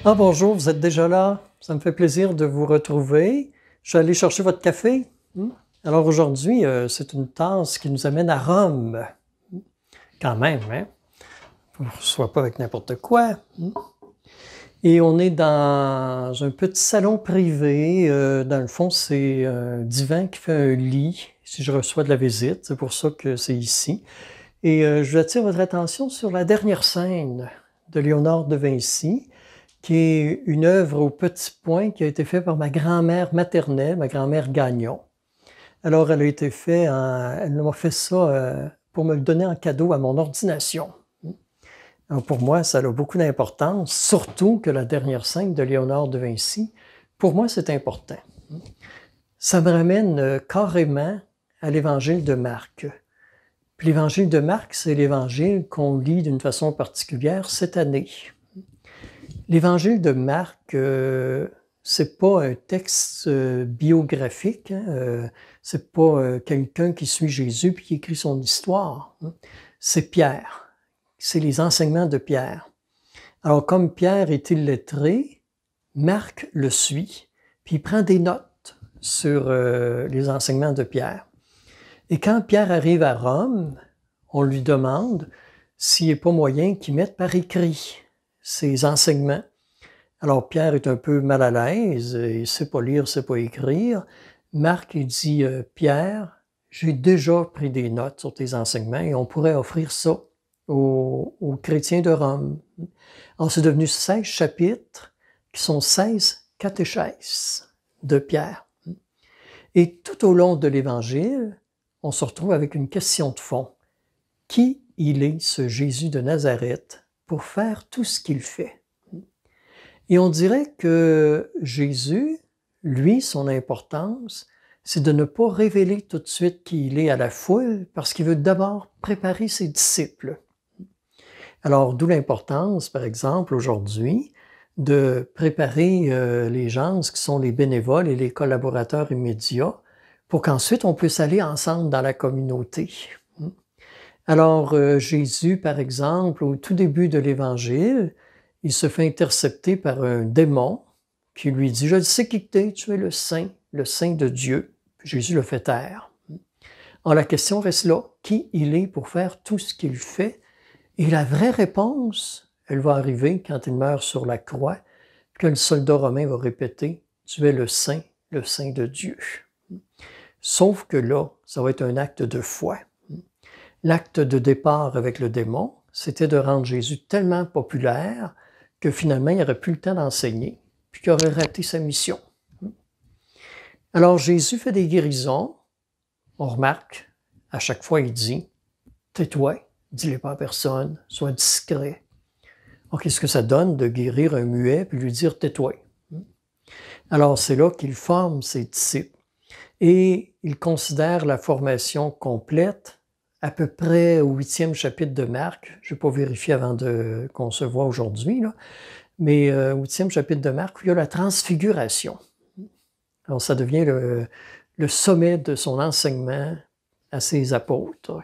Ah bonjour, vous êtes déjà là? Ça me fait plaisir de vous retrouver. Je suis allé chercher votre café. Alors aujourd'hui, c'est une tasse qui nous amène à Rome. Quand même, hein? On ne reçoit pas avec n'importe quoi. Et on est dans un petit salon privé. Dans le fond, c'est un divan qui fait un lit si je reçois de la visite. C'est pour ça que c'est ici. Et je attire votre attention sur la dernière scène de Léonard de Vinci, qui est une œuvre au petit point qui a été faite par ma grand-mère maternelle, ma grand-mère Gagnon. Alors, elle m'a fait ça pour me le donner en cadeau à mon ordination. Alors, pour moi, ça a beaucoup d'importance, surtout que la dernière scène de Léonard de Vinci, pour moi, c'est important. Ça me ramène carrément à l'évangile de Marc. Puis l'évangile de Marc, c'est l'évangile qu'on lit d'une façon particulière cette année. L'évangile de Marc, c'est pas un texte biographique, hein, c'est pas quelqu'un qui suit Jésus puis qui écrit son histoire. Hein. C'est Pierre, c'est les enseignements de Pierre. Alors comme Pierre est illettré, Marc le suit, puis il prend des notes sur les enseignements de Pierre. Et quand Pierre arrive à Rome, on lui demande s'il n'est pas moyen qu'il mette par écrit ses enseignements. Alors Pierre est un peu mal à l'aise, il ne sait pas lire, il ne sait pas écrire. Marc, il dit « Pierre, j'ai déjà pris des notes sur tes enseignements et on pourrait offrir ça aux chrétiens de Rome. » Alors c'est devenu 16 chapitres qui sont 16 catéchèses de Pierre. Et tout au long de l'Évangile, on se retrouve avec une question de fond. Qui il est, ce Jésus de Nazareth, pour faire tout ce qu'il fait? Et on dirait que Jésus, lui, son importance, c'est de ne pas révéler tout de suite qui il est à la foule, parce qu'il veut d'abord préparer ses disciples. Alors, d'où l'importance, par exemple, aujourd'hui, de préparer les gens, qui sont les bénévoles et les collaborateurs immédiats, pour qu'ensuite on puisse aller ensemble dans la communauté. Alors, Jésus, par exemple, au tout début de l'Évangile, il se fait intercepter par un démon qui lui dit « Je sais qui t'es, tu es le Saint de Dieu. » Puis Jésus le fait taire. Alors, la question reste là. Qui il est pour faire tout ce qu'il fait? Et la vraie réponse, elle va arriver quand il meurt sur la croix, que le soldat romain va répéter « Tu es le Saint de Dieu. » Sauf que là, ça va être un acte de foi. L'acte de départ avec le démon, c'était de rendre Jésus tellement populaire que finalement, il n'aurait plus le temps d'enseigner, puis qu'il aurait raté sa mission. Alors, Jésus fait des guérisons. On remarque, à chaque fois, il dit « Tais-toi, dis-les pas à personne, sois discret. » Alors, qu'est-ce que ça donne de guérir un muet puis lui dire « Tais-toi. » Alors, c'est là qu'il forme ses disciples. Et il considère la formation complète à peu près au 8e chapitre de Marc. Je n'ai pas vérifié avant qu'on se voit aujourd'hui, mais au 8e chapitre de Marc, il y a la transfiguration. Alors, ça devient le sommet de son enseignement à ses apôtres.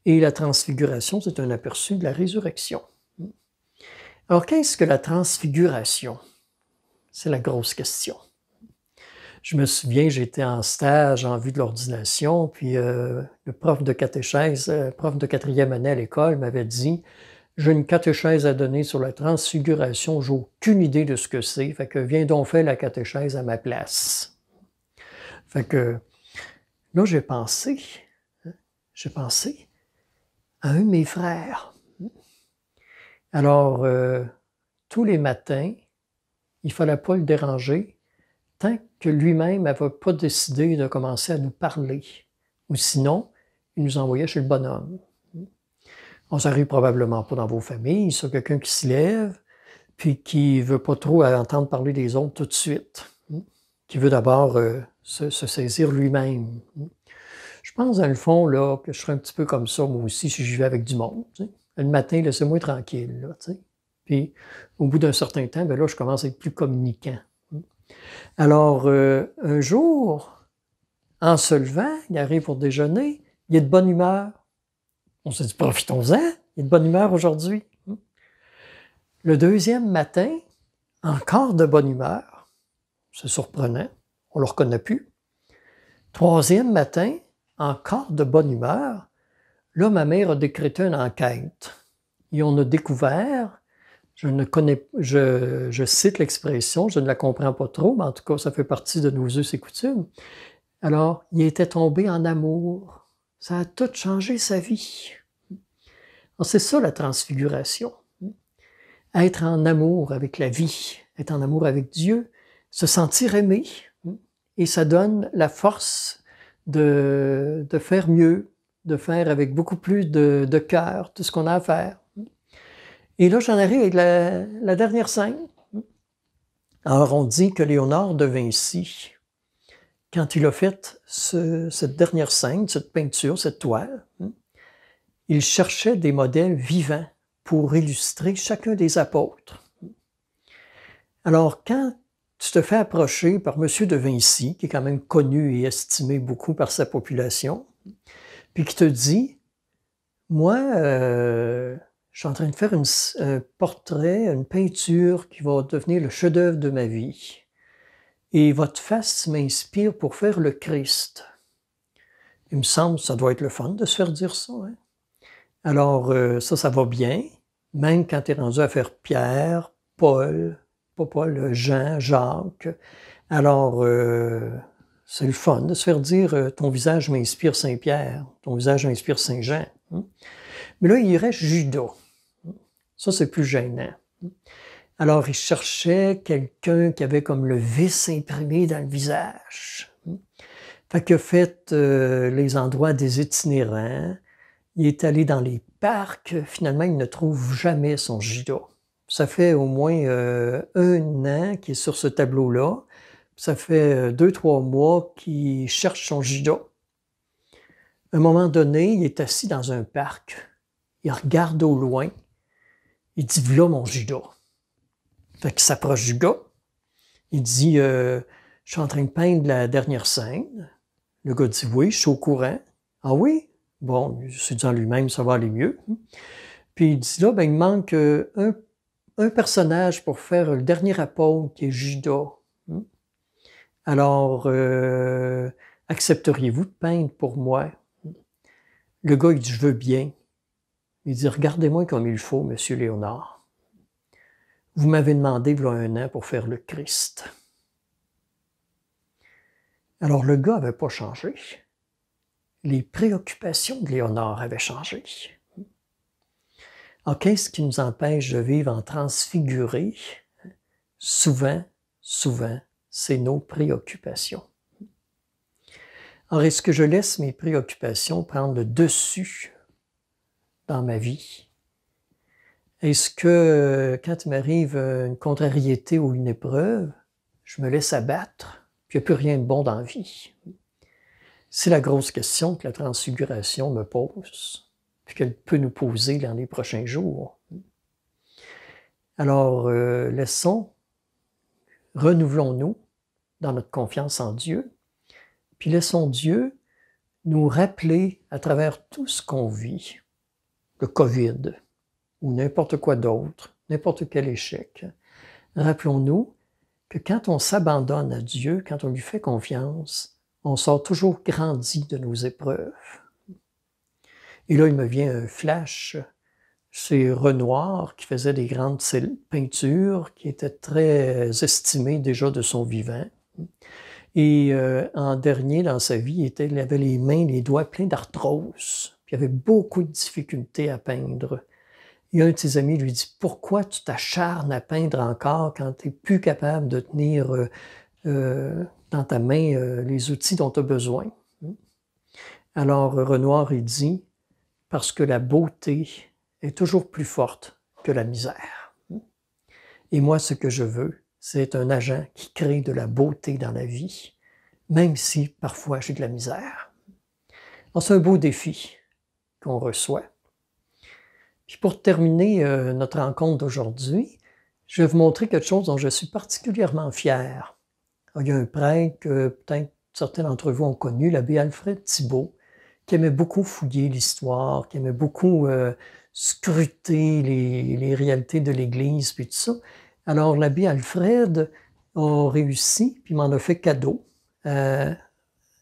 Et la transfiguration, c'est un aperçu de la résurrection. Alors, qu'est-ce que la transfiguration? C'est la grosse question. Je me souviens, j'étais en stage en vue de l'ordination, puis le prof de catéchèse, prof de 4e année à l'école m'avait dit « J'ai une catéchèse à donner sur la transfiguration, j'ai aucune idée de ce que c'est, fait que viens donc faire la catéchèse à ma place. » Fait que là, j'ai pensé à un de mes frères. Alors, tous les matins, il ne fallait pas le déranger tant que lui-même n'avait pas décidé de commencer à nous parler. Ou sinon, il nous envoyait chez le bonhomme. On s'arrive probablement pas dans vos familles, c'est quelqu'un qui se lève, puis qui ne veut pas trop entendre parler des autres tout de suite, qui veut d'abord se saisir lui-même. Je pense, dans le fond, là, que je serais un petit peu comme ça, moi aussi, si je vivais avec du monde. T'sais. Le matin, laissez-moi tranquille. Là, t'sais. Puis, au bout d'un certain temps, ben là, je commence à être plus communicant. Alors, un jour, en se levant, il arrive pour déjeuner, il est de bonne humeur. On s'est dit, profitons-en, il est de bonne humeur aujourd'hui. Le deuxième matin, encore de bonne humeur. C'est surprenant, on ne le reconnaît plus. Troisième matin, encore de bonne humeur. Là, ma mère a décrété une enquête. Et on a découvert, je cite l'expression, je ne la comprends pas trop, mais en tout cas, ça fait partie de nos us et coutumes. Alors, il était tombé en amour. Ça a tout changé sa vie. C'est ça la transfiguration. Être en amour avec la vie, être en amour avec Dieu, se sentir aimé. Et ça donne la force de faire mieux, de faire avec beaucoup plus de cœur tout ce qu'on a à faire. Et là, j'en arrive avec la dernière scène. Alors, on dit que Léonard de Vinci, quand il a fait cette dernière scène, cette peinture, cette toile, il cherchait des modèles vivants pour illustrer chacun des apôtres. Alors, quand tu te fais approcher par M. de Vinci, qui est quand même connu et estimé beaucoup par sa population, puis qui te dit, moi, je suis en train de faire un portrait, une peinture qui va devenir le chef-d'œuvre de ma vie. Et votre face m'inspire pour faire le Christ. Il me semble que ça doit être le fun de se faire dire ça. Hein? Alors, ça va bien, même quand tu es rendu à faire Pierre, Paul, pas Paul, Jean, Jacques. Alors, c'est le fun de se faire dire ton visage m'inspire Saint-Pierre, ton visage m'inspire Saint-Jean. Hein? Mais là, il reste Judas. Ça, c'est plus gênant. Alors, il cherchait quelqu'un qui avait comme le vice imprimé dans le visage. Fait qu'il a fait les endroits des itinérants. Il est allé dans les parcs. Finalement, il ne trouve jamais son Judas. Ça fait au moins 1 an qu'il est sur ce tableau-là. Ça fait 2-3 mois qu'il cherche son Judas. À un moment donné, il est assis dans un parc. Il regarde au loin. Il dit, voilà mon Judas. Fait qu'il s'approche du gars. Il dit, je suis en train de peindre la dernière scène. Le gars dit, oui, je suis au courant. Ah oui? Bon, il se dit en lui-même, ça va aller mieux. Puis il dit, là, ben, il manque un personnage pour faire le dernier apôtre, qui est Judas. Alors, accepteriez-vous de peindre pour moi? Le gars, il dit, je veux bien. Il dit, regardez-moi comme il faut, Monsieur Léonard. Vous m'avez demandé, il y a 1 an, pour faire le Christ. Alors, le gars n'avait pas changé. Les préoccupations de Léonard avaient changé. Alors, qu'est-ce qui nous empêche de vivre en transfiguré? Souvent, c'est nos préoccupations. Alors, est-ce que je laisse mes préoccupations prendre le dessus dans ma vie? Est-ce que quand il m'arrive une contrariété ou une épreuve, je me laisse abattre, puis il n'y a plus rien de bon dans la vie? C'est la grosse question que la transfiguration me pose, puis qu'elle peut nous poser dans les prochains jours. Alors, renouvelons-nous dans notre confiance en Dieu, puis laissons Dieu nous rappeler à travers tout ce qu'on vit, le COVID, ou n'importe quoi d'autre, n'importe quel échec. Rappelons-nous que quand on s'abandonne à Dieu, quand on lui fait confiance, on sort toujours grandi de nos épreuves. Et là, il me vient un flash. C'est Renoir qui faisait des grandes peintures, qui était très estimé déjà de son vivant. Et en dernier, dans sa vie, il avait les mains, les doigts pleins d'arthrose. Puis il avait beaucoup de difficultés à peindre. Et un de ses amis lui dit, pourquoi tu t'acharnes à peindre encore quand tu n'es plus capable de tenir dans ta main les outils dont tu as besoin? Alors Renoir, il dit, parce que la beauté est toujours plus forte que la misère. Et moi, ce que je veux, c'est un agent qui crée de la beauté dans la vie, même si parfois j'ai de la misère. Alors, c'est un beau défi qu'on reçoit. Puis pour terminer notre rencontre d'aujourd'hui, je vais vous montrer quelque chose dont je suis particulièrement fier. Alors, il y a un prêtre que peut-être certains d'entre vous ont connu, l'abbé Alfred Thibault, qui aimait beaucoup fouiller l'histoire, qui aimait beaucoup scruter les réalités de l'Église, puis tout ça. Alors, l'abbé Alfred a réussi, puis m'en a fait cadeau, à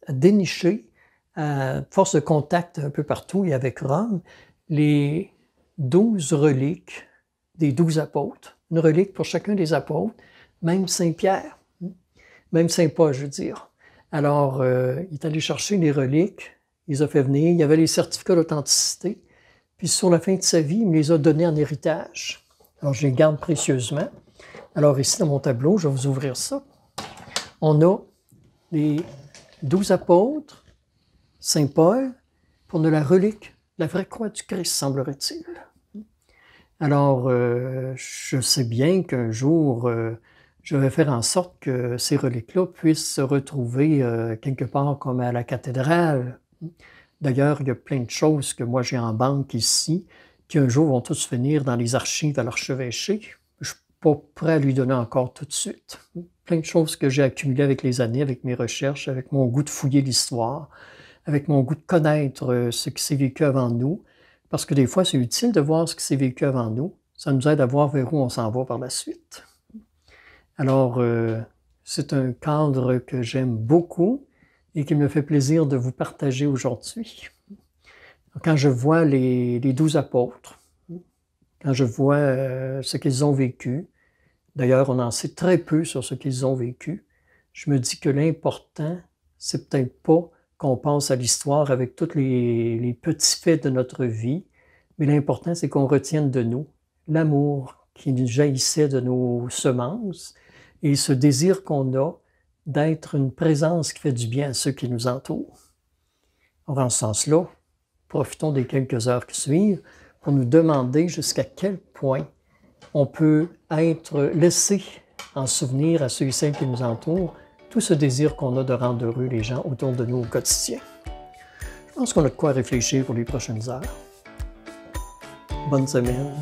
dénicher, à force de contact un peu partout et avec Rome, les 12 reliques des 12 apôtres. Une relique pour chacun des apôtres, même Saint-Pierre, même Saint-Paul, je veux dire. Alors, il est allé chercher les reliques, il les a fait venir, il y avait les certificats d'authenticité, puis sur la fin de sa vie, il me les a donnés en héritage. Alors, je les garde précieusement. Alors, ici, dans mon tableau, je vais vous ouvrir ça. On a les 12 apôtres, Saint-Paul, pour de la relique, la vraie croix du Christ, semblerait-il. Alors, je sais bien qu'un jour, je vais faire en sorte que ces reliques-là puissent se retrouver quelque part comme à la cathédrale. D'ailleurs, il y a plein de choses que moi j'ai en banque ici, qui un jour vont tous finir dans les archives à l'archevêché. Je ne suis pas prêt à lui donner encore tout de suite. Plein de choses que j'ai accumulées avec les années, avec mes recherches, avec mon goût de fouiller l'histoire, avec mon goût de connaître ce qui s'est vécu avant nous. Parce que des fois, c'est utile de voir ce qui s'est vécu avant nous. Ça nous aide à voir vers où on s'en va par la suite. Alors, c'est un cadre que j'aime beaucoup et qui me fait plaisir de vous partager aujourd'hui. Quand je vois les 12 apôtres, quand je vois ce qu'ils ont vécu, d'ailleurs, on en sait très peu sur ce qu'ils ont vécu, je me dis que l'important, c'est peut-être pas qu'on pense à l'histoire avec tous les petits faits de notre vie, mais l'important, c'est qu'on retienne de nous l'amour qui nous jaillissait de nos semences et ce désir qu'on a d'être une présence qui fait du bien à ceux qui nous entourent. Alors, en ce sens-là, profitons des quelques heures qui suivent pour nous demander jusqu'à quel point on peut être laissé en souvenir à ceux et celles qui nous entourent tout ce désir qu'on a de rendre heureux les gens autour de nous au quotidien. Je pense qu'on a de quoi réfléchir pour les prochaines heures. Bonne semaine.